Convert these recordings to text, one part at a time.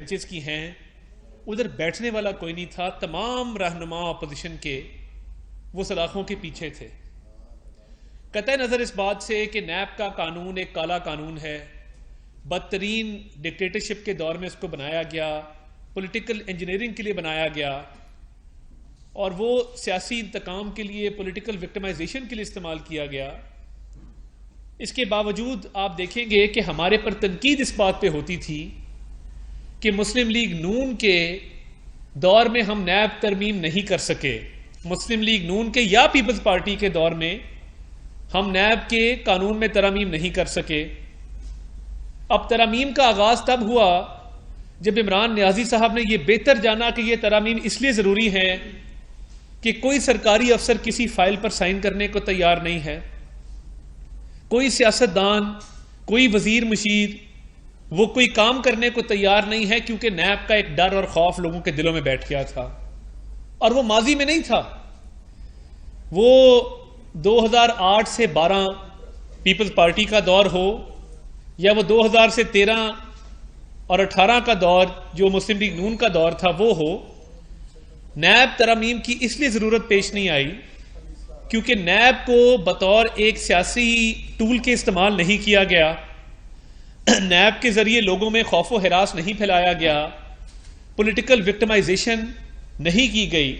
Benches کی ہیں ادھر بیٹھنے والا کوئی نہیں تھا. تمام رہنما اپوزیشن کے وہ سلاخوں کے پیچھے تھے. قطع نظر اس بات سے کہ نیب کا قانون ایک کالا قانون ہے، بدترین ڈکٹیٹرشپ کے دور میں اس کو بنایا گیا، پولیٹیکل انجینئرنگ کے لیے بنایا گیا اور وہ سیاسی انتقام کے لیے، پولیٹیکل وکٹمائزیشن کے لیے استعمال کیا گیا. اس کے باوجود آپ دیکھیں گے کہ ہمارے پر تنقید اس بات پہ ہوتی تھی کہ مسلم لیگ نون کے دور میں ہم نیب ترمیم نہیں کر سکے، مسلم لیگ نون کے یا پیپلز پارٹی کے دور میں ہم نیب کے قانون میں ترامیم نہیں کر سکے. اب ترامیم کا آغاز تب ہوا جب عمران نیازی صاحب نے یہ بہتر جانا کہ یہ ترامیم اس لیے ضروری ہے کہ کوئی سرکاری افسر کسی فائل پر سائن کرنے کو تیار نہیں ہے، کوئی سیاستدان، کوئی وزیر مشیر وہ کوئی کام کرنے کو تیار نہیں ہے، کیونکہ نیب کا ایک ڈر اور خوف لوگوں کے دلوں میں بیٹھ گیا تھا. اور وہ ماضی میں نہیں تھا، وہ 2008 سے 12 پیپلز پارٹی کا دور ہو یا وہ 2000 سے 13 اور 18 کا دور جو مسلم لیگ نون کا دور تھا وہ ہو، نیب ترامیم کی اس لیے ضرورت پیش نہیں آئی کیونکہ نیب کو بطور ایک سیاسی ٹول کے استعمال نہیں کیا گیا، نیب کے ذریعے لوگوں میں خوف و ہراس نہیں پھیلایا گیا، پولیٹیکل وکٹمائزیشن نہیں کی گئی.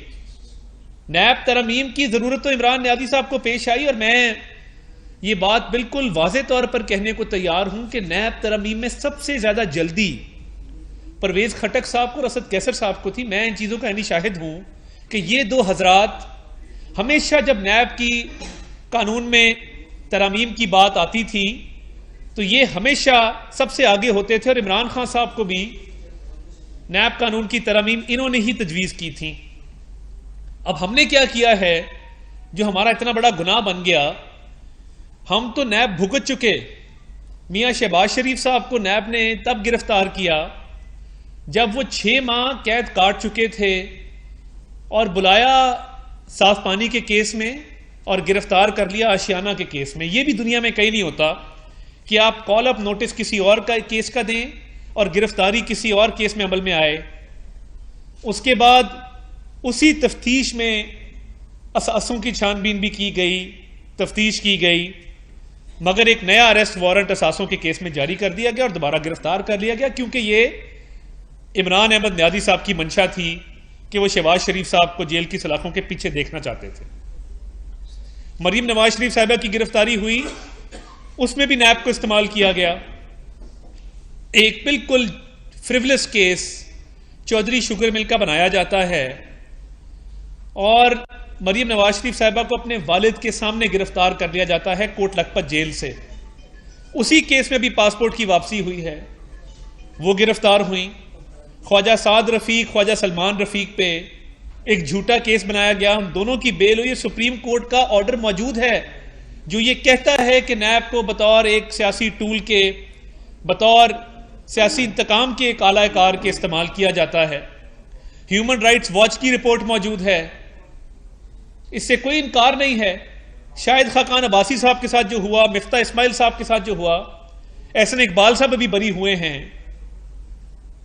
نیب ترامیم کی ضرورت تو عمران نیازی صاحب کو پیش آئی، اور میں یہ بات بالکل واضح طور پر کہنے کو تیار ہوں کہ نیب ترامیم میں سب سے زیادہ جلدی پرویز خٹک صاحب کو اور اسد کیسر صاحب کو تھی. میں ان چیزوں کا عینی شاہد ہوں کہ یہ دو حضرات ہمیشہ جب نیب کی قانون میں ترامیم کی بات آتی تھی تو یہ ہمیشہ سب سے آگے ہوتے تھے، اور عمران خان صاحب کو بھی نیب قانون کی ترامیم انہوں نے ہی تجویز کی تھی. اب ہم نے کیا کیا ہے جو ہمارا اتنا بڑا گناہ بن گیا؟ ہم تو نیب بھگت چکے. میاں شہباز شریف صاحب کو نیب نے تب گرفتار کیا جب وہ 6 ماہ قید کاٹ چکے تھے اور بلایا صاف پانی کے کیس میں اور گرفتار کر لیا آشیانہ کے کیس میں. یہ بھی دنیا میں کہیں نہیں ہوتا کہ آپ کال اپ نوٹس کسی اور کا کیس کا دیں اور گرفتاری کسی اور کیس میں عمل میں آئے. اس کے بعد اسی تفتیش میں اثاثوں کی چھان بین بھی کی گئی، تفتیش کی گئی، مگر ایک نیا اریسٹ وارنٹ اثاثوں کے کیس میں جاری کر دیا گیا اور دوبارہ گرفتار کر لیا گیا، کیونکہ یہ عمران احمد نیازی صاحب کی منشا تھی کہ وہ شہباز شریف صاحب کو جیل کی سلاخوں کے پیچھے دیکھنا چاہتے تھے. مریم نواز شریف صاحبہ کی گرفتاری ہوئی، اس میں بھی نیب کو استعمال کیا گیا. ایک بالکل فریولس کیس چودھری شوگر مل کا بنایا جاتا ہے اور مریم نواز شریف صاحبہ کو اپنے والد کے سامنے گرفتار کر لیا جاتا ہے کوٹ لکھپت جیل سے. اسی کیس میں بھی پاسپورٹ کی واپسی ہوئی ہے، وہ گرفتار ہوئیں. خواجہ سعد رفیق، خواجہ سلمان رفیق پہ ایک جھوٹا کیس بنایا گیا، ہم دونوں کی بیل ہوئی. سپریم کورٹ کا آرڈر موجود ہے جو یہ کہتا ہے کہ نیب کو بطور ایک سیاسی ٹول کے، بطور سیاسی انتقام کے ایک اعلی کار کے استعمال کیا جاتا ہے. ہیومن رائٹس واچ کی رپورٹ موجود ہے، اس سے کوئی انکار نہیں ہے. شاہد خاقان عباسی صاحب کے ساتھ جو ہوا، مفتاح اسماعیل صاحب کے ساتھ جو ہوا، احسن اقبال صاحب ابھی بری ہوئے ہیں.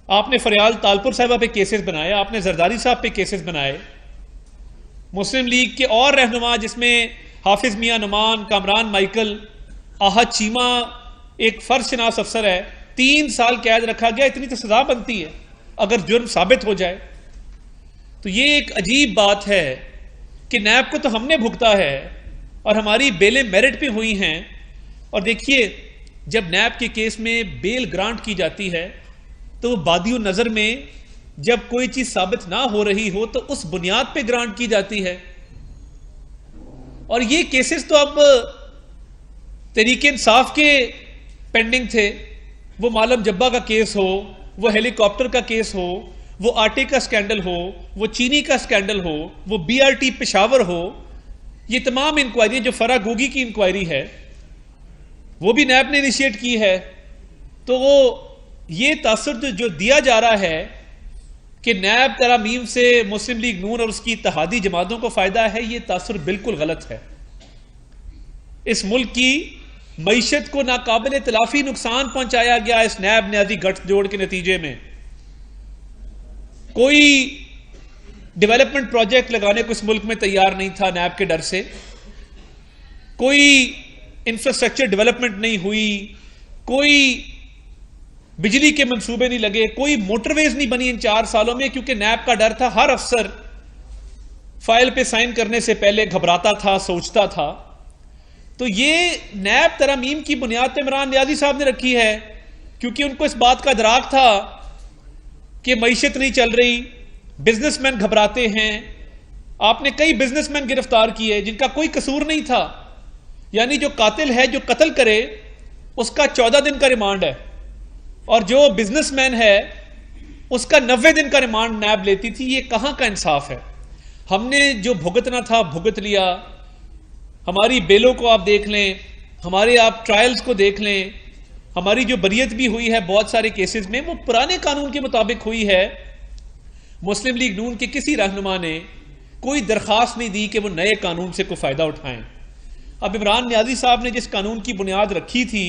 آپ نے فریال تالپور صاحبہ پہ کیسز بنائے، آپ نے زرداری صاحب پہ کیسز بنائے. مسلم لیگ کے اور رہنما جس میں حافظ میاں نعمان، کامران مائیکل، احد چیمہ ایک فرض شناس افسر ہے، 3 سال قید رکھا گیا. اتنی تو سزا بنتی ہے اگر جرم ثابت ہو جائے. تو یہ ایک عجیب بات ہے کہ نیب کو تو ہم نے بھگتا ہے اور ہماری بیلیں میرٹ پہ ہوئی ہیں. اور دیکھیے جب نیب کے کیس میں بیل گرانٹ کی جاتی ہے تو وہ بادی و نظر میں جب کوئی چیز ثابت نہ ہو رہی ہو تو اس بنیاد پہ گرانٹ کی جاتی ہے. اور یہ کیسز تو اب تحریک انصاف کے پینڈنگ تھے، وہ معلم جبا کا کیس ہو، وہ ہیلی کاپٹر کا کیس ہو، وہ آٹے کا سکینڈل ہو، وہ چینی کا سکینڈل ہو، وہ بی آر ٹی پشاور ہو. یہ تمام انکوائری جو فرا گوگی کی انکوائری ہے وہ بھی نیب نے انیشیٹ کی ہے. تو وہ یہ تاثر جو دیا جا رہا ہے کہ نیب ترامیم سے مسلم لیگ نون اور اس کی اتحادی جماعتوں کو فائدہ ہے، یہ تاثر بالکل غلط ہے. اس ملک کی معیشت کو ناقابل تلافی نقصان پہنچایا گیا اس نیب نیازی گٹھ جوڑ کے نتیجے میں. کوئی ڈیولپمنٹ پروجیکٹ لگانے کو اس ملک میں تیار نہیں تھا نیب کے ڈر سے، کوئی انفراسٹرکچر ڈیولپمنٹ نہیں ہوئی، کوئی بجلی کے منصوبے نہیں لگے، کوئی موٹر ویز نہیں بنی ان 4 سالوں میں، کیونکہ نیب کا ڈر تھا۔ ہر افسر فائل پہ سائن کرنے سے پہلے گھبراتا تھا، سوچتا تھا۔ تو یہ نیب ترامیم کی بنیاد عمران نیازی صاحب نے رکھی ہے، کیونکہ ان کو اس بات کا ادراک تھا کہ معیشت نہیں چل رہی، بزنس مین گھبراتے ہیں۔ آپ نے کئی بزنس مین گرفتار کیے جن کا کوئی قصور نہیں تھا، یعنی جو قاتل ہے، جو قتل کرے، اس کا 14 دن کا ریمانڈ ہے، اور جو بزنس مین ہے اس کا 90 دن کا ریمانڈ نیب لیتی تھی۔ یہ کہاں کا انصاف ہے؟ ہم نے جو بھگتنا تھا بھگت لیا۔ ہماری بیلوں کو آپ دیکھ لیں، ہمارے آپ ٹرائلز کو دیکھ لیں، ہماری جو بریت بھی ہوئی ہے بہت سارے کیسز میں، وہ پرانے قانون کے مطابق ہوئی ہے۔ مسلم لیگ نون کے کسی رہنما نے کوئی درخواست نہیں دی کہ وہ نئے قانون سے کوئی فائدہ اٹھائیں۔ اب عمران نیازی صاحب نے جس قانون کی بنیاد رکھی تھی،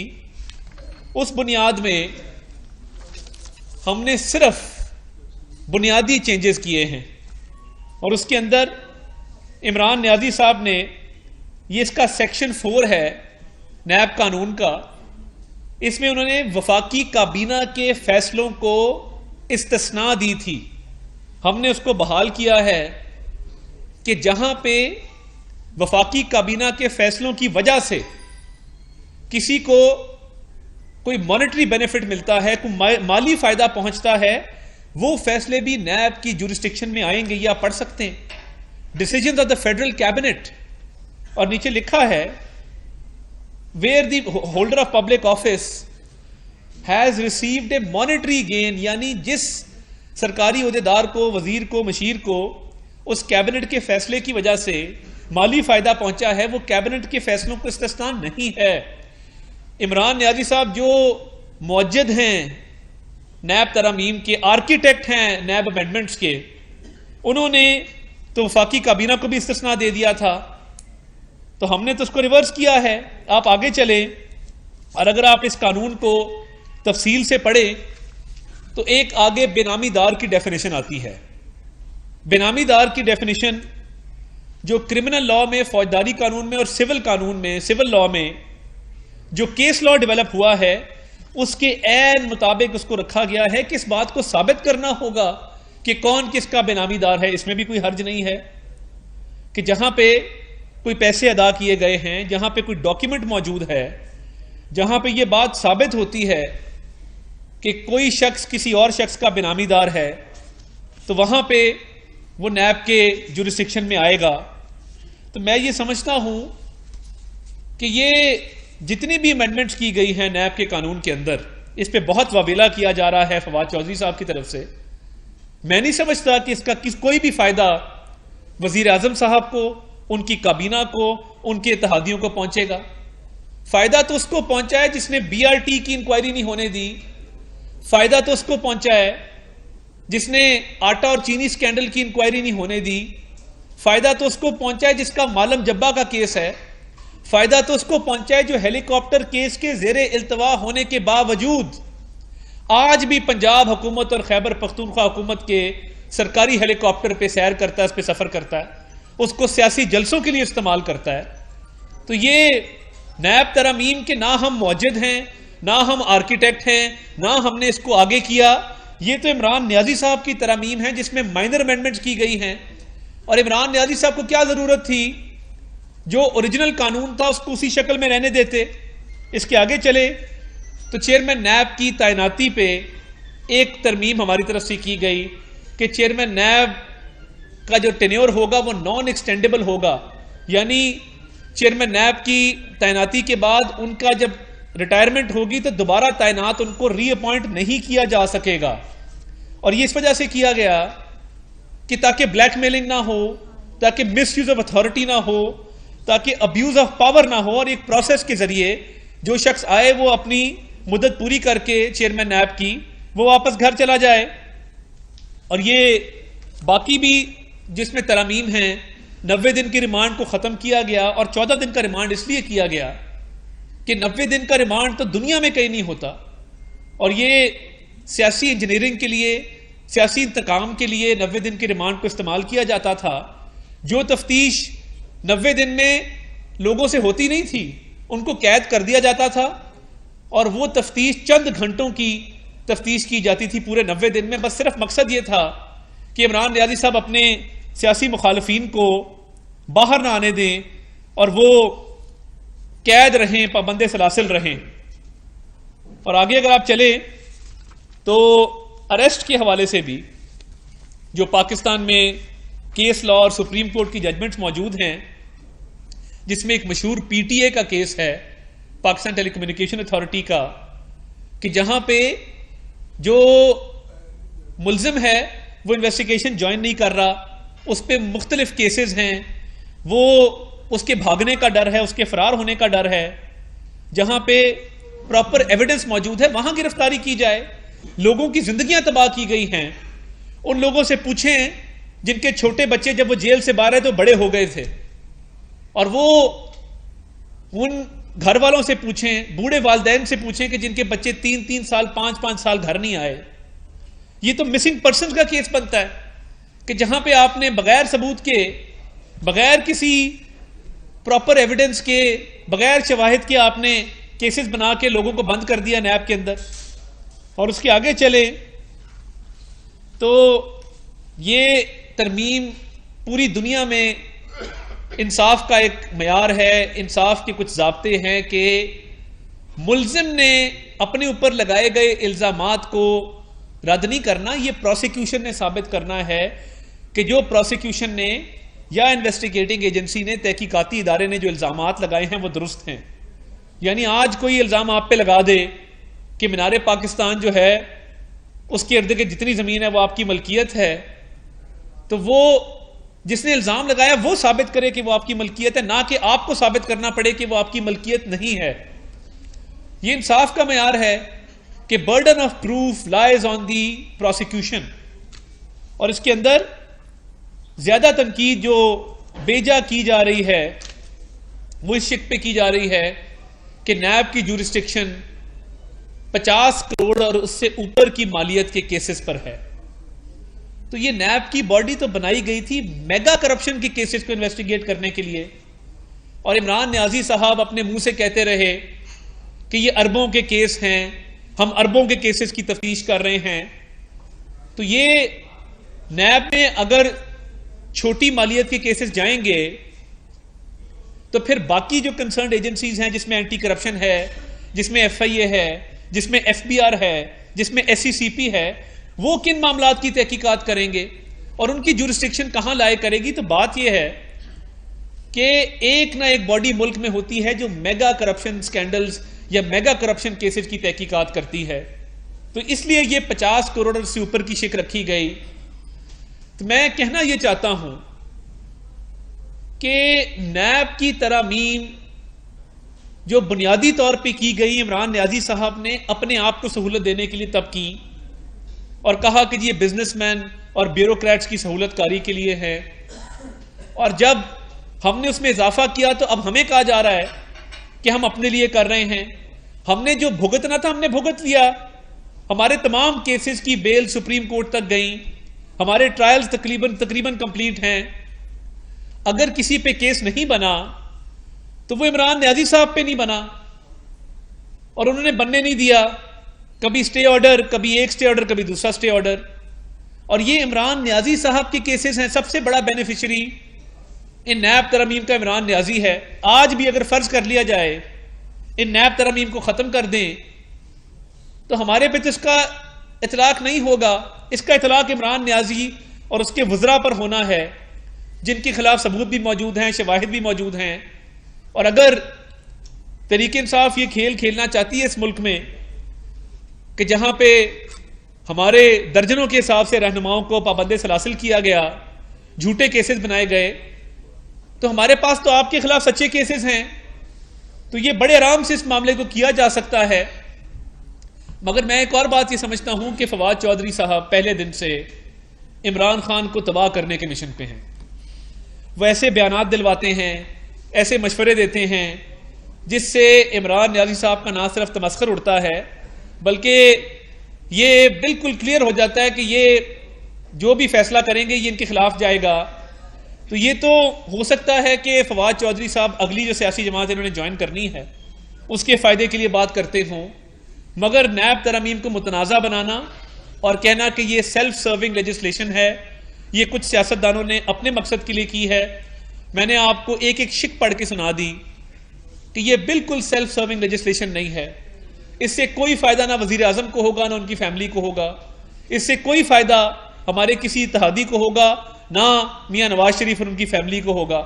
اس بنیاد میں ہم نے صرف بنیادی چینجز کیے ہیں، اور اس کے اندر عمران نیازی صاحب نے، یہ اس کا سیکشن 4 ہے نیب قانون کا، اس میں انہوں نے وفاقی کابینہ کے فیصلوں کو استثناء دی تھی۔ ہم نے اس کو بحال کیا ہے کہ جہاں پہ وفاقی کابینہ کے فیصلوں کی وجہ سے کسی کو کوئی مانیٹری بینیفٹ ملتا ہے، کوئی مالی فائدہ پہنچتا ہے، وہ فیصلے بھی نیب کی جورسڈکشن میں آئیں گے۔ یہ آپ پڑھ سکتے ہیں، decisions of the federal cabinet, اور نیچے لکھا ہے where the holder of public office has received a monetary gain، یعنی جس سرکاری عہدیدار کو، وزیر کو، مشیر کو اس کیبنٹ کے فیصلے کی وجہ سے مالی فائدہ پہنچا ہے، وہ کیبنٹ کے فیصلوں کو استثناء نہیں ہے۔ عمران نیازی صاحب جو موجد ہیں نیب ترامیم کے، آرکیٹیکٹ ہیں نیب امینڈمنٹس کے، انہوں نے تو وفاقی کابینہ کو بھی استثناء دے دیا تھا، تو ہم نے تو اس کو ریورس کیا ہے۔ آپ آگے چلیں، اور اگر آپ اس قانون کو تفصیل سے پڑھیں تو ایک آگے بے نامی دار کی ڈیفینیشن آتی ہے۔ بے نامی دار کی ڈیفینیشن جو کرمنل لا میں، فوجداری قانون میں اور سول قانون میں، سول لا میں جو کیس لا ڈیولپ ہوا ہے، اس کے عین مطابق اس کو رکھا گیا ہے کہ اس بات کو ثابت کرنا ہوگا کہ کون کس کا بے نامی دار ہے۔ اس میں بھی کوئی حرج نہیں ہے کہ جہاں پہ کوئی پیسے ادا کیے گئے ہیں، جہاں پہ کوئی ڈاکیومنٹ موجود ہے، جہاں پہ یہ بات ثابت ہوتی ہے کہ کوئی شخص کسی اور شخص کا بے نامی دار ہے، تو وہاں پہ وہ نیب کے جورسڈکشن میں آئے گا۔ تو میں یہ سمجھتا ہوں کہ یہ جتنی بھی امینڈمنٹس کی گئی ہیں نیب کے قانون کے اندر، اس پہ بہت واویلا کیا جا رہا ہے فواد چودھری صاحب کی طرف سے۔ میں نہیں سمجھتا کہ اس کا کوئی بھی فائدہ وزیر اعظم صاحب کو، ان کی کابینہ کو، ان کے اتحادیوں کو پہنچے گا۔ فائدہ تو اس کو پہنچا ہے جس نے بی آر ٹی کی انکوائری نہیں ہونے دی، فائدہ تو اس کو پہنچا ہے جس نے آٹا اور چینی سکینڈل کی انکوائری نہیں ہونے دی، فائدہ تو اس کو پہنچا ہے جس کا معلم جبا کا کیس ہے، فائدہ تو اس کو پہنچا ہے جو ہیلی کاپٹر کیس کے زیر التوا ہونے کے باوجود آج بھی پنجاب حکومت اور خیبر پختونخوا حکومت کے سرکاری ہیلی کاپٹر پہ سیر کرتا ہے، اس پہ سفر کرتا ہے، اس کو سیاسی جلسوں کے لیے استعمال کرتا ہے۔ تو یہ نیب ترامیم کے نہ ہم موجد ہیں، نہ ہم آرکیٹیکٹ ہیں، نہ ہم نے اس کو آگے کیا۔ یہ تو عمران نیازی صاحب کی ترامیم ہے جس میں مائنر امینڈمنٹس کی گئی ہیں، اور عمران نیازی صاحب کو کیا ضرورت تھی؟ جو اوریجنل قانون تھا اس کو اسی شکل میں رہنے دیتے۔ اس کے آگے چلے تو چیئرمین نیب کی تعیناتی پہ ایک ترمیم ہماری طرف سے کی گئی کہ چیئرمین نیب کا جو ٹینیور ہوگا وہ نان ایکسٹینڈیبل ہوگا، یعنی چیئرمین نیب کی تعیناتی کے بعد ان کا جب ریٹائرمنٹ ہوگی تو دوبارہ تعینات ان کو ری اپوائنٹ نہیں کیا جا سکے گا۔ اور یہ اس وجہ سے کیا گیا کہ تاکہ بلیک میلنگ نہ ہو، تاکہ مس یوز آف اتھارٹی نہ ہو، تاکہ ابیوز آف پاور نہ ہو، اور ایک پروسیس کے ذریعے جو شخص آئے وہ اپنی مدت پوری کر کے چیئرمین نیب کی وہ واپس گھر چلا جائے۔ اور یہ باقی بھی جس میں ترامیم ہیں، 90 دن کی ریمانڈ کو ختم کیا گیا، اور 14 دن کا ریمانڈ اس لیے کیا گیا کہ 90 دن کا ریمانڈ تو دنیا میں کہیں نہیں ہوتا، اور یہ سیاسی انجینئرنگ کے لیے، سیاسی انتقام کے لیے 90 دن کے ریمانڈ کو استعمال کیا جاتا تھا. جو تفتیش 90 دن میں لوگوں سے ہوتی نہیں تھی ان کو قید کر دیا جاتا تھا اور وہ تفتیش چند گھنٹوں کی تفتیش کی جاتی تھی پورے 90 دن میں. بس صرف مقصد یہ تھا کہ عمران نیازی صاحب اپنے سیاسی مخالفین کو باہر نہ آنے دیں اور وہ قید رہیں, پابند سلاسل رہیں. اور آگے اگر آپ چلیں تو اریسٹ کے حوالے سے بھی جو پاکستان میں کیس لا اور سپریم کورٹ کی ججمنٹس موجود ہیں, جس میں ایک مشہور پی ٹی اے کا کیس ہے پاکستان ٹیلی کمیونیکیشن اتھارٹی کا, کہ جہاں پہ جو ملزم ہے وہ انویسٹیگیشن جوائن نہیں کر رہا, اس پہ مختلف کیسز ہیں, وہ اس کے بھاگنے کا ڈر ہے, اس کے فرار ہونے کا ڈر ہے. جہاں پہ پراپر ایویڈنس موجود ہے وہاں گرفتاری کی جائے. لوگوں کی زندگیاں تباہ کی گئی ہیں. ان لوگوں سے پوچھیں جن کے چھوٹے بچے جب وہ جیل سے باہر آئے تو بڑے ہو گئے تھے, اور وہ ان گھر والوں سے پوچھیں, بوڑھے والدین سے پوچھیں کہ جن کے بچے 3 سال 5 سال گھر نہیں آئے. یہ تو مسنگ پرسنز کا کیس بنتا ہے کہ جہاں پہ آپ نے بغیر ثبوت کے, بغیر کسی پراپر ایویڈنس کے, بغیر شواہد کے آپ نے کیسز بنا کے لوگوں کو بند کر دیا نیب کے اندر. اور اس کے آگے چلے تو یہ ترمیم پوری دنیا میں انصاف کا ایک معیار ہے, انصاف کے کچھ ضابطے ہیں کہ ملزم نے اپنے اوپر لگائے گئے الزامات کو رد نہیں کرنا, یہ پروسیکیوشن نے ثابت کرنا ہے کہ جو پروسیکیوشن نے یا انویسٹیگیٹنگ ایجنسی نے, تحقیقاتی ادارے نے جو الزامات لگائے ہیں وہ درست ہیں. یعنی آج کوئی الزام آپ پہ لگا دے کہ مینار پاکستان جو ہے اس کے ارد گرد جتنی زمین ہے وہ آپ کی ملکیت ہے, تو وہ جس نے الزام لگایا وہ ثابت کرے کہ وہ آپ کی ملکیت ہے, نہ کہ آپ کو ثابت کرنا پڑے کہ وہ آپ کی ملکیت نہیں ہے. یہ انصاف کا معیار ہے کہ burden of proof لائز on the prosecution. اور اس کے اندر زیادہ تنقید جو بیجا کی جا رہی ہے وہ اس شک پہ کی جا رہی ہے کہ نیب کی جورسڈکشن 50 کروڑ اور اس سے اوپر کی مالیت کے کیسز پر ہے. تو یہ نیب کی باڈی تو بنائی گئی تھی میگا کرپشن کے کیسز کو انویسٹیگیٹ کرنے کے لیے, اور عمران نیازی صاحب اپنے منہ سے کہتے رہے کہ یہ اربوں کے کیس ہیں, ہم اربوں کے کیسز کی تفتیش کر رہے ہیں. تو یہ نیب میں اگر چھوٹی مالیت کے کیسز جائیں گے تو پھر باقی جو کنسرنڈ ایجنسیز ہیں, جس میں اینٹی کرپشن ہے, جس میں ایف آئی اے ہے, جس میں ایف بی آر ہے, جس میں ایس سی سی پی ہے, وہ کن معاملات کی تحقیقات کریں گے اور ان کی جورسڈکشن کہاں لائے کرے گی. تو بات یہ ہے کہ ایک نہ ایک باڈی ملک میں ہوتی ہے جو میگا کرپشن سکینڈلز یا میگا کرپشن کیسز کی تحقیقات کرتی ہے. تو اس لیے یہ 50 کروڑ سے اوپر کی شک رکھی گئی. تو میں کہنا یہ چاہتا ہوں کہ نیب کی ترامیم جو بنیادی طور پہ کی گئی, عمران نیازی صاحب نے اپنے آپ کو سہولت دینے کے لیے تب کی اور کہا کہ یہ بزنس مین اور بیوروکریٹس کی سہولت کاری کے لیے ہے, اور جب ہم نے اس میں اضافہ کیا تو اب ہمیں کہا جا رہا ہے کہ ہم اپنے لیے کر رہے ہیں. ہم نے جو بھگتنا تھا ہم نے بھگت لیا. ہمارے تمام کیسز کی بیل سپریم کورٹ تک گئیں, ہمارے ٹرائلز تقریباً کمپلیٹ ہیں. اگر کسی پہ کیس نہیں بنا تو وہ عمران نیازی صاحب پہ نہیں بنا, اور انہوں نے بننے نہیں دیا. کبھی سٹے آرڈر, کبھی ایک سٹے آرڈر, کبھی دوسرا سٹے آرڈر. اور یہ عمران نیازی صاحب کے کیسز ہیں. سب سے بڑا بینیفیشری ان نیب ترامیم کا عمران نیازی ہے. آج بھی اگر فرض کر لیا جائے ان نیب ترامیم کو ختم کر دیں تو ہمارے پہ تو اس کا اطلاق نہیں ہوگا. اس کا اطلاق عمران نیازی اور اس کے وزراء پر ہونا ہے جن کے خلاف ثبوت بھی موجود ہیں, شواہد بھی موجود ہیں. اور اگر تحریک انصاف یہ کھیل کھیلنا چاہتی ہے اس ملک میں کہ جہاں پہ ہمارے درجنوں کے حساب سے رہنماؤں کو پابند سلاسل کیا گیا, جھوٹے کیسز بنائے گئے, تو ہمارے پاس تو آپ کے خلاف سچے کیسز ہیں. تو یہ بڑے آرام سے اس معاملے کو کیا جا سکتا ہے. مگر میں ایک اور بات یہ سمجھتا ہوں کہ فواد چودھری صاحب پہلے دن سے عمران خان کو تباہ کرنے کے مشن پہ ہیں. وہ ایسے بیانات دلواتے ہیں, ایسے مشورے دیتے ہیں جس سے عمران نیازی صاحب کا نہ صرف تمسخر اڑتا ہے بلکہ یہ بالکل کلیئر ہو جاتا ہے کہ یہ جو بھی فیصلہ کریں گے یہ ان کے خلاف جائے گا. تو یہ تو ہو سکتا ہے کہ فواد چودھری صاحب اگلی جو سیاسی جماعت انہوں نے جوائن کرنی ہے اس کے فائدے کے لیے بات کرتے ہوں، مگر نیب ترامیم کو متنازع بنانا اور کہنا کہ یہ سیلف سرونگ لیجسلیشن ہے، یہ کچھ سیاستدانوں نے اپنے مقصد کے لیے کی ہے. میں نے آپ کو ایک ایک شک پڑھ کے سنا دی کہ یہ بالکل سیلف سرونگ لیجسلیشن نہیں ہے. اس سے کوئی فائدہ نہ وزیر اعظم کو ہوگا نہ ان کی فیملی کو ہوگا، اس سے کوئی فائدہ ہمارے کسی اتحادی کو ہوگا نہ میاں نواز شریف اور ان کی فیملی کو ہوگا.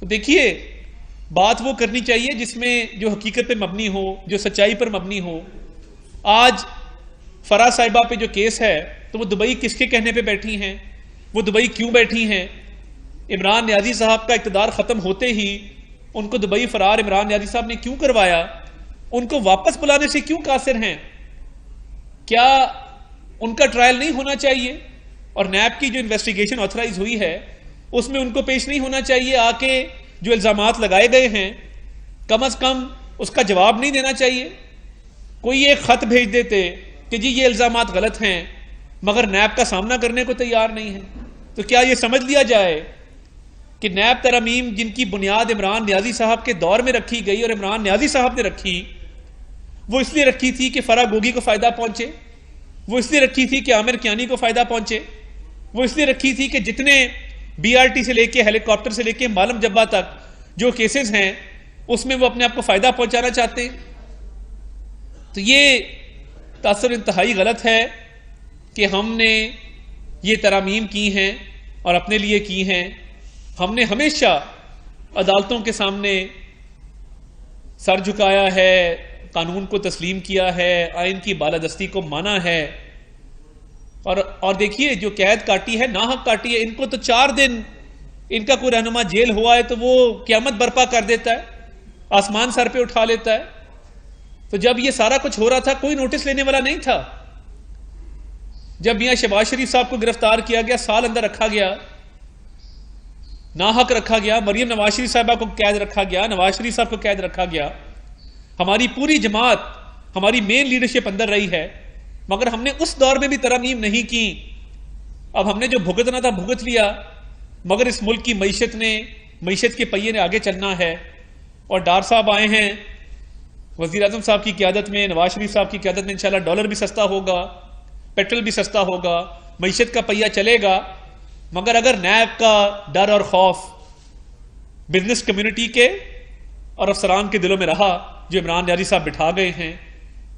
تو دیکھیے بات وہ کرنی چاہیے جس میں جو حقیقت پہ مبنی ہو، جو سچائی پر مبنی ہو. آج فرح صاحبہ پہ جو کیس ہے تو وہ دبئی کس کے کہنے پہ بیٹھی ہیں؟ وہ دبئی کیوں بیٹھی ہیں؟ عمران نیازی صاحب کا اقتدار ختم ہوتے ہی ان کو دبئی فرار عمران نیازی صاحب نے کیوں کروایا؟ ان کو واپس بلانے سے کیوں قاصر ہیں؟ کیا ان کا ٹرائل نہیں ہونا چاہیے؟ اور نیب کی جو انویسٹیگیشن آتھرائز ہوئی ہے اس میں ان کو پیش نہیں ہونا چاہیے؟ آ کے جو الزامات لگائے گئے ہیں کم از کم اس کا جواب نہیں دینا چاہیے؟ کوئی ایک خط بھیج دیتے کہ جی یہ الزامات غلط ہیں، مگر نیب کا سامنا کرنے کو تیار نہیں ہے. تو کیا یہ سمجھ لیا جائے کہ نیب ترامیم جن کی بنیاد عمران نیازی صاحب کے دور میں رکھی گئی اور عمران نیازی صاحب نے رکھی، وہ اس لیے رکھی تھی کہ فرح گوگی کو فائدہ پہنچے، وہ اس لیے رکھی تھی کہ عامر کیانی کو فائدہ پہنچے، وہ اس لیے رکھی تھی کہ جتنے بی آر ٹی سے لے کے ہیلی کاپٹر سے لے کے معلم جبہ تک جو کیسز ہیں اس میں وہ اپنے آپ کو فائدہ پہنچانا چاہتے ہیں. تو یہ تاثر انتہائی غلط ہے کہ ہم نے یہ ترامیم کی ہیں اور اپنے لیے کی ہیں. ہم نے ہمیشہ عدالتوں کے سامنے سر جھکایا ہے، قانون کو تسلیم کیا ہے، آئین کی بالادستی کو مانا ہے. اور دیکھیے جو قید کاٹی ہے، ناحق کاٹی ہے. ان کو تو 4 دن ان کا کوئی رہنما جیل ہوا ہے تو وہ قیامت برپا کر دیتا ہے، آسمان سر پہ اٹھا لیتا ہے. تو جب یہ سارا کچھ ہو رہا تھا کوئی نوٹس لینے والا نہیں تھا. جب میاں شہباز شریف صاحب کو گرفتار کیا گیا، سال اندر رکھا گیا، ناحق رکھا گیا، مریم نواز شریف صاحبہ کو قید رکھا گیا، نواز شریف صاحب کو قید رکھا گیا، ہماری پوری جماعت، ہماری مین لیڈرشپ اندر رہی ہے، مگر ہم نے اس دور میں بھی ترامیم نہیں کی. اب ہم نے جو بھگتنا تھا بھگت لیا، مگر اس ملک کی معیشت کے پہیے نے آگے چلنا ہے. اور ڈار صاحب آئے ہیں وزیر اعظم صاحب کی قیادت میں، نواز شریف صاحب کی قیادت میں، انشاءاللہ ڈالر بھی سستا ہوگا، پیٹرول بھی سستا ہوگا، معیشت کا پہیہ چلے گا. مگر اگر نیب کا ڈر اور خوف بزنس کمیونٹی کے اور افسران کے دلوں میں رہا جو عمران نیازی صاحب بٹھا گئے ہیں،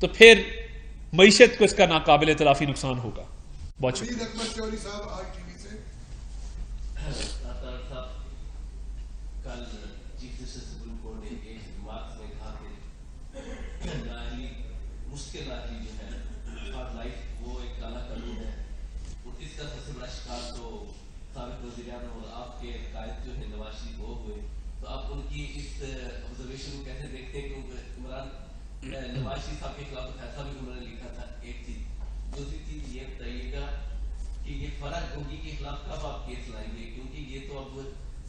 تو پھر معیشت کو اس کا ناقابل تلافی نقصان ہوگا. بہت شکریہ. نواز شریف صاحب کے خلاف فیصلہ بھی انہوں نے لکھا تھا. ایک چیز. دوسری چیز یہ بتائیے گا کہ یہ فرح گوگی کے خلاف کب آپ کیس لائیں گے؟ کیونکہ یہ تو اب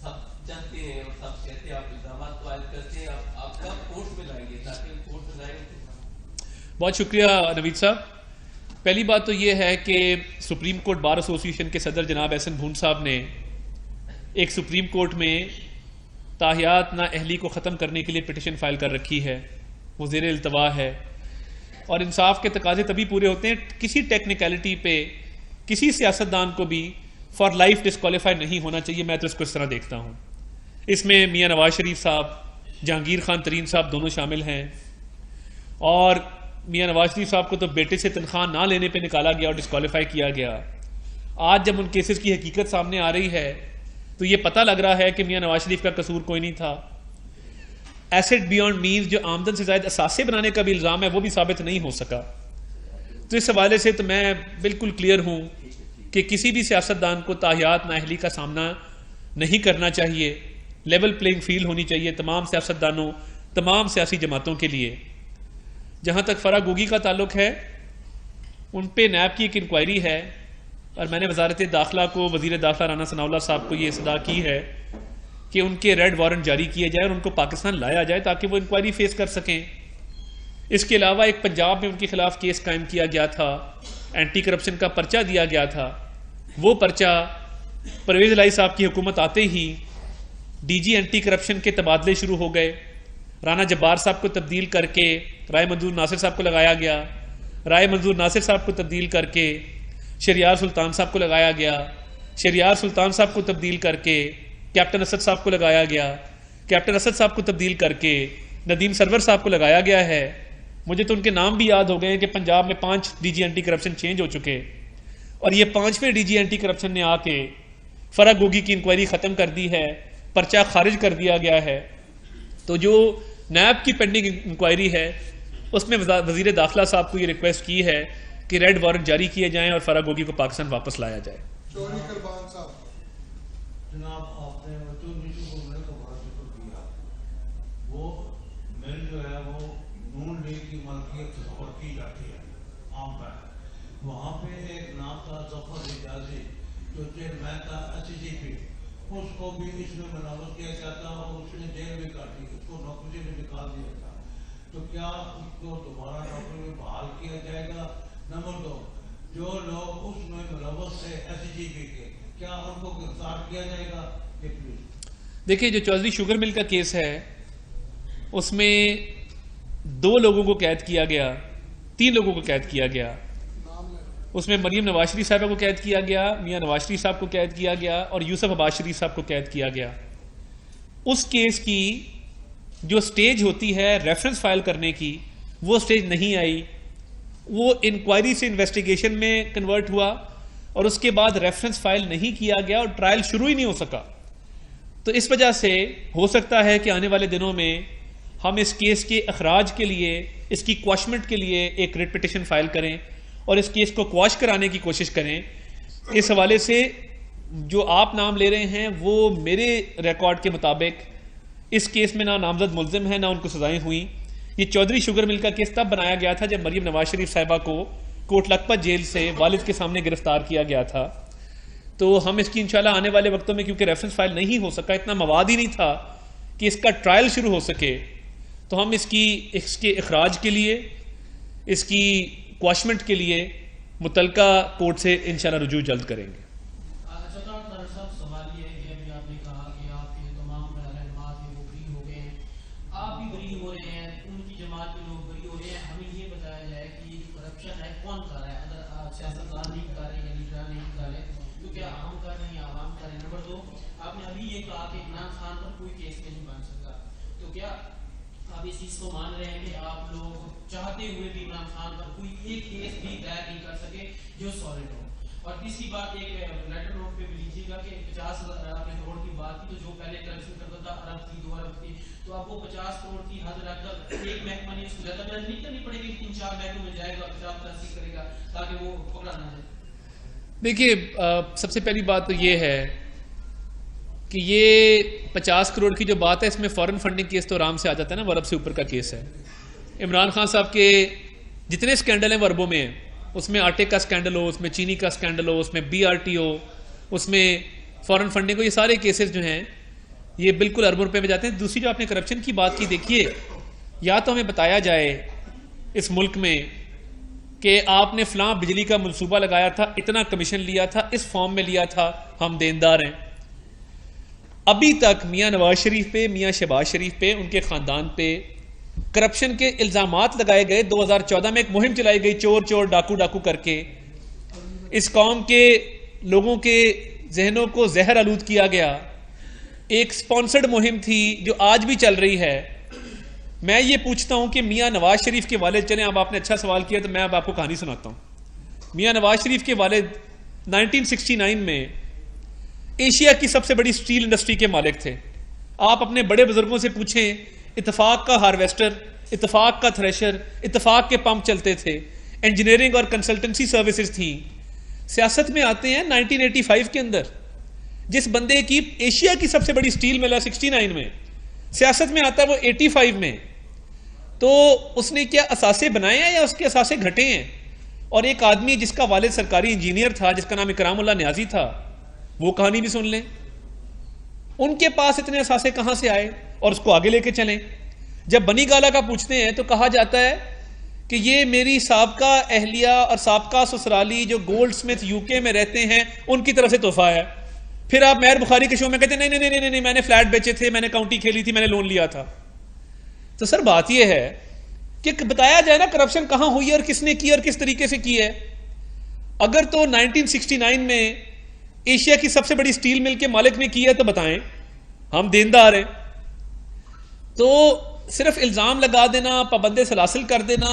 سب چاہتے ہیں اور سب کہتے ہیں، آپ الزامات کو عائد کرتے ہیں، آپ کب کورٹ میں لائیں گے تاکہ کورٹ میں لائیں؟ بہت شکریہ نوید صاحب. پہلی بات تو یہ ہے کہ سپریم کورٹ بار ایسوسی ایشن کے صدر جناب احسن بھون صاحب نے ایک سپریم کورٹ میں تاحیات نااہلی کو ختم کرنے کے لیے پٹیشن فائل کر رکھی ہے. وہ زیر التوا ہے اور انصاف کے تقاضے تبھی پورے ہوتے ہیں. کسی ٹیکنیکلٹی پہ کسی سیاستدان کو بھی فار لائف ڈسکوالیفائی نہیں ہونا چاہیے. میں تو اس کو اس طرح دیکھتا ہوں. اس میں میاں نواز شریف صاحب، جہانگیر خان ترین صاحب دونوں شامل ہیں. اور میاں نواز شریف صاحب کو تو بیٹے سے تنخواہ نہ لینے پہ نکالا گیا اور ڈسکوالیفائی کیا گیا. آج جب ان کیسز کی حقیقت سامنے آ رہی ہے تو یہ پتہ لگ رہا ہے کہ میاں نواز شریف کا قصور کوئی نہیں تھا. ایسٹ بیونڈ مینز جو آمدن سے زائد اثاثے بنانے کا بھی الزام ہے وہ بھی ثابت نہیں ہو سکا. تو اس حوالے سے تو میں بالکل کلیئر ہوں کہ کسی بھی سیاستدان کو تاحیات نااہلی کا سامنا نہیں کرنا چاہیے. لیول پلینگ فیلڈ ہونی چاہیے تمام سیاستدانوں، تمام سیاسی جماعتوں کے لیے. جہاں تک فرح گوگی کا تعلق ہے، ان پہ نیب کی ایک انکوائری ہے اور میں نے وزارت داخلہ کو، وزیر داخلہ رانا ثناء اللہ صاحب کو یہ صدا کی ہے کہ ان کے ریڈ وارنٹ جاری کیے جائے اور ان کو پاکستان لایا جائے تاکہ وہ انکوائری فیس کر سکیں. اس کے علاوہ ایک پنجاب میں ان کے خلاف کیس قائم کیا گیا تھا اینٹی کرپشن کا پرچہ دیا گیا تھا، وہ پرچہ پرویز الہی صاحب کی حکومت آتے ہی ڈی جی اینٹی کرپشن کے تبادلے شروع ہو گئے. رانا جبار صاحب کو تبدیل کر کے رائے منظور ناصر صاحب کو لگایا گیا، رائے منظور ناصر صاحب کو تبدیل کر کے شہریار سلطان صاحب کو لگایا گیا، شہریار سلطان صاحب کو تبدیل کر کے کیپٹن اسد صاحب کو لگایا گیا، کیپٹن اسد صاحب کو تبدیل کر کے ندیم سرور صاحب کو لگایا گیا ہے. مجھے تو ان کے نام بھی یاد ہو گئے ہیں کہ پنجاب میں 5 D G anti corruption change ہو چکے، اور یہ 5ویں ڈی جی اینٹی کرپشن نے آ کے فرح گوگی کی انکوائری ختم کر دی ہے، پرچہ خارج کر دیا گیا ہے. تو جو نیب کی پینڈنگ انکوائری ہے اس میں وزیر داخلہ صاحب کو یہ ریکویسٹ کی ہے کہ ریڈ وارنٹ جاری کیے جائیں اور فرح گوگی کو پاکستان واپس لایا جائے. جناب آپ نے کو میرے کو بڑا ذکر کیا، وہ مل جو ہے وہ نون لیگ کی ملکیت تصور کی جاتی ہے عام پر. وہاں پہ ایک نام تھا ظفر حجازی جو چیئرمین تھا SCGP، اس کو بھی اس میں ملوث کیا گیا تھا اور اس نے جیل بھی کاٹی، اس کو نوکری سے نکال دیا تھا. تو کیا اس کو دوبارہ نوکری میں بحال کیا جائے گا؟ نمبر 2، جو لوگ اس میں ملوث تھے SCGP کے، کیا ان کو گرفتار کیا جائے گا؟ دیکھیں جو چودھری شوگر مل کا کیس ہے اس میں 2 لوگوں کو قید کیا گیا، 3 لوگوں کو قید کیا گیا. اس میں مریم نواز شریف صاحبہ کو قید کیا گیا، میاں نواز شریف صاحب کو قید کیا گیا اور یوسف عباس شریف صاحب کو قید کیا گیا. اس کیس کی جو سٹیج ہوتی ہے ریفرنس فائل کرنے کی وہ سٹیج نہیں آئی، وہ انکوائری سے انویسٹیگیشن میں کنورٹ ہوا اور اس کے بعد ریفرنس فائل نہیں کیا گیا اور ٹرائل شروع ہی نہیں ہو سکا. تو اس وجہ سے ہو سکتا ہے کہ آنے والے دنوں میں ہم اس کیس کے اخراج کے لیے، اس کی کواشمنٹ کے لیے ایک ریٹ پٹیشن فائل کریں اور اس کیس کو کواش کرانے کی کوشش کریں. اس حوالے سے جو آپ نام لے رہے ہیں وہ میرے ریکارڈ کے مطابق اس کیس میں نہ نامزد ملزم ہیں نہ ان کو سزائیں ہوئیں. یہ چودھری شوگر مل کا کیس تب بنایا گیا تھا جب مریم نواز شریف صاحبہ کو کوٹ لکھپت جیل سے والد کے سامنے گرفتار کیا گیا تھا. تو ہم اس کی انشاءاللہ آنے والے وقتوں میں، کیونکہ ریفرنس فائل نہیں ہو سکا، اتنا مواد ہی نہیں تھا کہ اس کا ٹرائل شروع ہو سکے، تو ہم اس کے اخراج کے لیے، اس کی کواشمنٹ کے لیے متعلقہ کورٹ سے انشاءاللہ رجوع جلد کریں گے. اس چیز کو مان رہے ہیں کہ آپ لوگ چاہتے ہوئے بھی عمران خان پر کوئی ایک کیس بھی دائر نہیں کر سکے جو سالڈ ہو؟ اور تیسری بات، ایک لیٹر نوٹ پہ بھی لیجیے گا کہ 50,000 کروڑ کی بات کی، تو جو پہلے کرپشن کرتا تھا ارب تھی 2 ارب تھی، تو اب وہ 50 کروڑ کی حد رکھ کر ایک محکمہ نے اس کو زیادہ محنت نہیں کرنی پڑے گی، 3-4 محکموں میں جائے گا، 50-80 کرے گا تاکہ وہ پکڑا نہ جائے. دیکھیے سب سے پہلی بات تو یہ ہے کہ یہ 50 کروڑ کی جو بات ہے اس میں فورن فنڈنگ کیس تو آرام سے آ جاتا ہے نا، وہ ارب سے اوپر کا کیس ہے. عمران خان صاحب کے جتنے سکینڈل ہیں وہ اربوں میں ہیں، اس میں آٹے کا سکینڈل ہو، اس میں چینی کا سکینڈل ہو، اس میں BRT ہو، اس میں فورن فنڈنگ ہو، یہ سارے کیسز جو ہیں یہ بالکل اربوں روپے میں جاتے ہیں. دوسری جو آپ نے کرپشن کی بات کی، دیکھیے یا تو ہمیں بتایا جائے اس ملک میں کہ آپ نے فلاں بجلی کا منصوبہ لگایا تھا، اتنا کمیشن لیا تھا، اس فارم میں لیا تھا، ہم دیندار ہیں. ابھی تک میاں نواز شریف پہ، میاں شہباز شریف پہ، ان کے خاندان پہ کرپشن کے الزامات لگائے گئے. 2014 میں ایک مہم چلائی گئی، چور چور ڈاکو ڈاکو کر کے اس قوم کے لوگوں کے ذہنوں کو زہر آلود کیا گیا. ایک سپانسرڈ مہم تھی جو آج بھی چل رہی ہے. میں یہ پوچھتا ہوں کہ میاں نواز شریف کے والد، چلیں اب آپ نے اچھا سوال کیا تو میں اب آپ کو کہانی سناتا ہوں. میاں نواز شریف کے والد 1969 میں ایشیا کی سب سے بڑی سٹیل انڈسٹری کے مالک تھے. آپ اپنے بڑے بزرگوں سے پوچھیں، اتفاق کا ہارویسٹر، اتفاق کا تھریشر، اتفاق کے پمپ چلتے تھے، انجینئرنگ اور کنسلٹنسی سروسز تھیں. سیاست میں آتے ہیں 1985 کے اندر، جس بندے کی ایشیا کی سب سے بڑی سٹیل مل ہے 69 میں، سیاست میں آتا ہے وہ 85 میں. تو اس نے کیا اثاثے بنائے ہیں یا اس کے اثاثے گھٹے ہیں؟ اور ایک آدمی جس کا والد سرکاری انجینئر تھا، جس کا نام اکرام اللہ نیازی تھا، وہ کہانی بھی سن لیں. ان کے پاس اتنے اثاثے کہاں سے آئے؟ اور اس کو آگے لے کے چلیں. جب بنی گالا کا پوچھتے ہیں تو کہا جاتا ہے کہ یہ میری سابقہ اہلیہ اور سابقہ سسرالی جو گولڈ سمتھ UK میں رہتے ہیں ان کی طرف سے تحفہ ہے. پھر آپ مہر بخاری کے شو میں کہتے ہیں نہیں نہیں نہیں نہیں میں نے فلیٹ بیچے تھے, میں نے کاؤنٹی کھیلی تھی, میں نے لون لیا تھا. تو سر بات یہ ہے کہ بتایا جائے نا کرپشن کہاں ہوئی ہے اور کس نے کی اور کس طریقے سے کی ہے. اگر تو 1969 میں ایشیا کی سب سے بڑی سٹیل مل کے مالک نے کی ہے تو بتائیں, ہم دیندار ہیں. تو صرف الزام لگا دینا, پابند سلاسل کر دینا,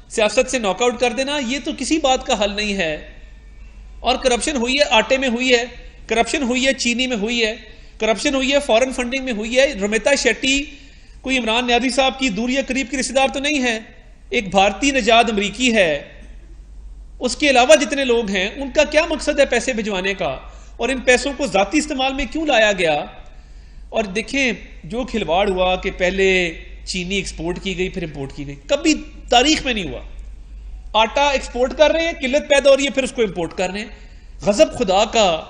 سیاست سے ناک آؤٹ کر دینا, یہ تو کسی بات کا حل نہیں ہے. اور کرپشن ہوئی ہے آٹے میں ہوئی ہے, کرپشن ہوئی ہے چینی میں ہوئی ہے, کرپشن ہوئی ہے فارن فنڈنگ میں ہوئی ہے. رمیتا شیٹی کوئی عمران نیازی صاحب کی دور یا قریب کی رشتہ دار تو نہیں ہے, ایک بھارتی نژاد امریکی ہے. اس کے علاوہ جتنے لوگ ہیں ان کا کیا مقصد ہے پیسے بھجوانے کا, اور ان پیسوں کو ذاتی استعمال میں کیوں لایا گیا. اور دیکھیں جو کھلواڑ ہوا کہ پہلے چینی ایکسپورٹ کی گئی پھر امپورٹ کی گئی, کبھی تاریخ میں نہیں ہوا. آٹا ایکسپورٹ کر رہے ہیں, قلت پیدا ہو رہی ہے, پھر اس کو امپورٹ کر رہے ہیں. غضب خدا کا,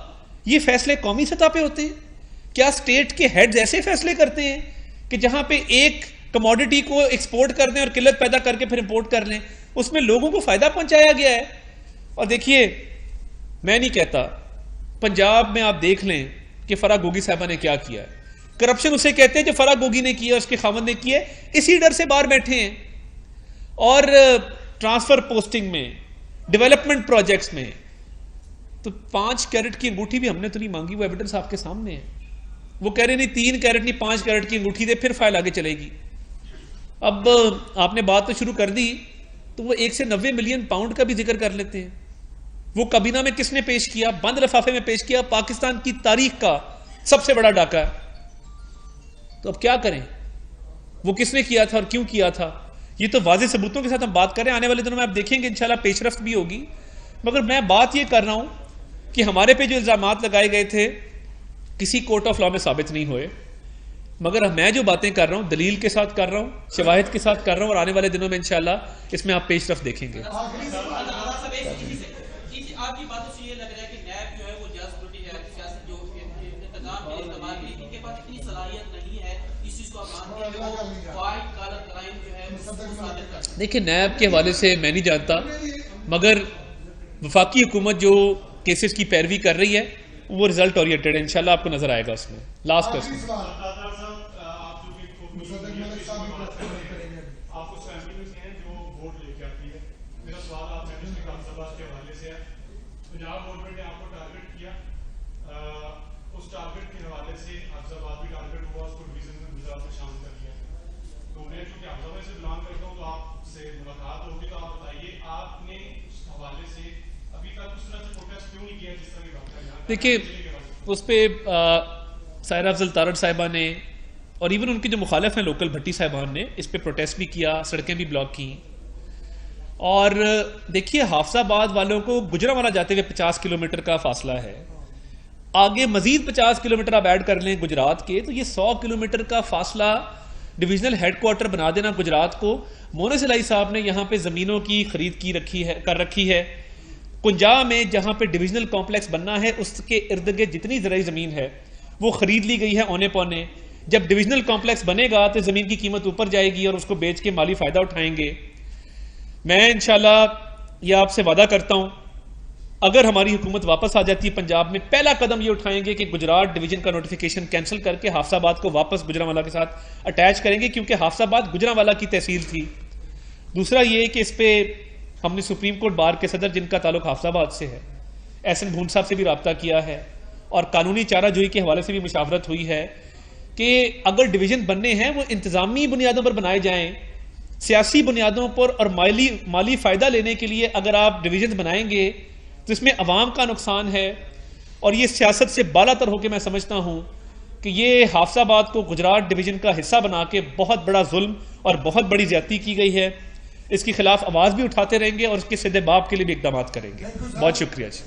یہ فیصلے قومی سطح پہ ہوتے ہیں کیا؟ اسٹیٹ کے ہیڈز ایسے فیصلے کرتے ہیں کہ جہاں پہ ایک کموڈٹی کو ایکسپورٹ کر دیں اور قلت پیدا کر کے پھر امپورٹ کر لیں, اس میں لوگوں کو فائدہ پہنچایا گیا ہے. اور دیکھیے میں نہیں کہتا, پنجاب میں آپ دیکھ لیں کہ فرح گوگی صاحبہ نے کیا کیا ہے. کرپشن اسے کہتے ہیں جو فرح گوگی نے کیا, اس کے خاوند نے کیا, اسی ڈر سے باہر بیٹھے ہیں. اور ٹرانسفر پوسٹنگ میں, ڈیولپمنٹ پروجیکٹس میں, تو 5 کیرٹ کی انگوٹھی بھی ہم نے تو نہیں مانگی, وہ ایویڈنس آپ کے سامنے ہے. وہ کہہ رہے نہیں 3 کیرٹ نہیں 5 کیرٹ کی انگوٹھی دے, پھر فائل آگے چلے گی. اب آپ نے بات تو شروع کر دی تو وہ 1 سے 90 ملین پاؤنڈ کا بھی ذکر کر لیتے ہیں. وہ کابینہ میں کس نے پیش کیا؟ بند لفافے میں پیش کیا, پاکستان کی تاریخ کا سب سے بڑا ڈاکہ ہے. تو اب کیا کریں, وہ کس نے کیا تھا اور کیوں کیا تھا؟ یہ تو واضح ثبوتوں کے ساتھ ہم بات کر رہے ہیں. آنے والے دنوں میں آپ دیکھیں گے انشاءاللہ پیش رفت بھی ہوگی. مگر میں بات یہ کر رہا ہوں کہ ہمارے پہ جو الزامات لگائے گئے تھے کسی کورٹ آف لا میں ثابت نہیں ہوئے. مگر میں جو باتیں کر رہا ہوں دلیل کے ساتھ کر رہا ہوں, شواہد کے ساتھ کر رہا ہوں, اور آنے والے دنوں میں انشاءاللہ اس میں آپ پیش رفت دیکھیں گے. آپ کی باتوں سے یہ لگ رہا ہے کہ نیب جو ہے وہ سیاست جو انتظام کے استعمال کے لیے ان کے پاس اتنی صلاحیت نہیں ہے, اس چیز کو آپ مانتے ہیں کہ وہ وائٹ کالر کرائم جو ہے وہ ثابت کر سکتے. دیکھیں نیب کے حوالے سے میں نہیں جانتا, مگر وفاقی حکومت جو کیسز کی پیروی کر رہی ہے وہ رزلٹ اورینٹڈ ہے, انشاءاللہ آپ کو نظر آئے گا اس میں. لاسٹ کوسچن, آپ اس فیملی میں سے ہیں جو ووٹ لے کے آتی ہے. میرا سوال آپ نے پچھلے کام سبھا کے حوالے سے ہے. پنجاب گورنمنٹ نے آپ کو ٹارگٹ کیا, اس ٹارگٹ کے حوالے سے حفظ آباد بھی ٹارگٹ ہوا, اس کو ڈویژن میں گجرات میں شامل کر دیا. تو میں چونکہ حفظ آباد سے بلانگ کرتا ہوں تو آپ سے ملاقات ہوگی, تو آپ بتائیے آپ نے اس حوالے سے ابھی تک اس طرح سے پروٹیسٹ کیوں نہیں کیا جس طرح کی بات ہے؟ دیکھیے اس پہ سائرہ افضل تارڑ صاحبہ نے اور ایون ان کے جو مخالف ہیں لوکل بھٹی صاحبان نے اس پہ پروٹیسٹ بھی کیا, سڑکیں بھی بلاک کی. اور دیکھیے حافظ آباد والوں کو گجرانوالہ جاتے ہوئے 50 کلومیٹر کا فاصلہ ہے, آگے مزید 50 کلومیٹر آپ ایڈ کر لیں گجرات کے, تو یہ 100 کلومیٹر کا فاصلہ ڈویژنل ہیڈ کوارٹر بنا دینا گجرات کو. مونس الہی صاحب نے یہاں پہ زمینوں کی خرید کر رکھی ہے. کنجا میں جہاں پہ ڈویژنل کمپلیکس بننا ہے اس کے ارد گرد جتنی زرعی زمین ہے وہ خرید لی گئی ہے اونے پونے. جب ڈویژنل کمپلیکس بنے گا تو زمین کی قیمت اوپر جائے گی اور اس کو بیچ کے مالی فائدہ اٹھائیں گے. میں انشاءاللہ یہ آپ سے وعدہ کرتا ہوں اگر ہماری حکومت واپس آ جاتی ہے پنجاب میں, پہلا قدم یہ اٹھائیں گے کہ گجرات ڈویژن کا نوٹیفیکیشن کینسل کر کے حافظ آباد کو واپس گجرانوالہ کے ساتھ اٹیچ کریں گے, کیونکہ حافظ آباد گجرانوالہ کی تحصیل تھی. دوسرا یہ کہ اس پہ ہم نے سپریم کورٹ بار کے صدر جن کا تعلق حافظ آباد سے ہے احسن بھون صاحب سے بھی رابطہ کیا ہے, اور قانونی چارہ جوئی کے حوالے سے بھی مشاورت ہوئی ہے کہ اگر ڈویژن بننے ہیں وہ انتظامی بنیادوں پر بنائے جائیں, سیاسی بنیادوں پر اور مالی فائدہ لینے کے لیے اگر آپ ڈویژن بنائیں گے تو اس میں عوام کا نقصان ہے. اور یہ سیاست سے بالا تر ہو کے میں سمجھتا ہوں کہ یہ حافظ آباد کو گجرات ڈویژن کا حصہ بنا کے بہت بڑا ظلم اور بہت بڑی زیادتی کی گئی ہے. اس کے خلاف آواز بھی اٹھاتے رہیں گے اور اس کے سدے باب کے لیے بھی اقدامات کریں گے. بہت شکریہ جی.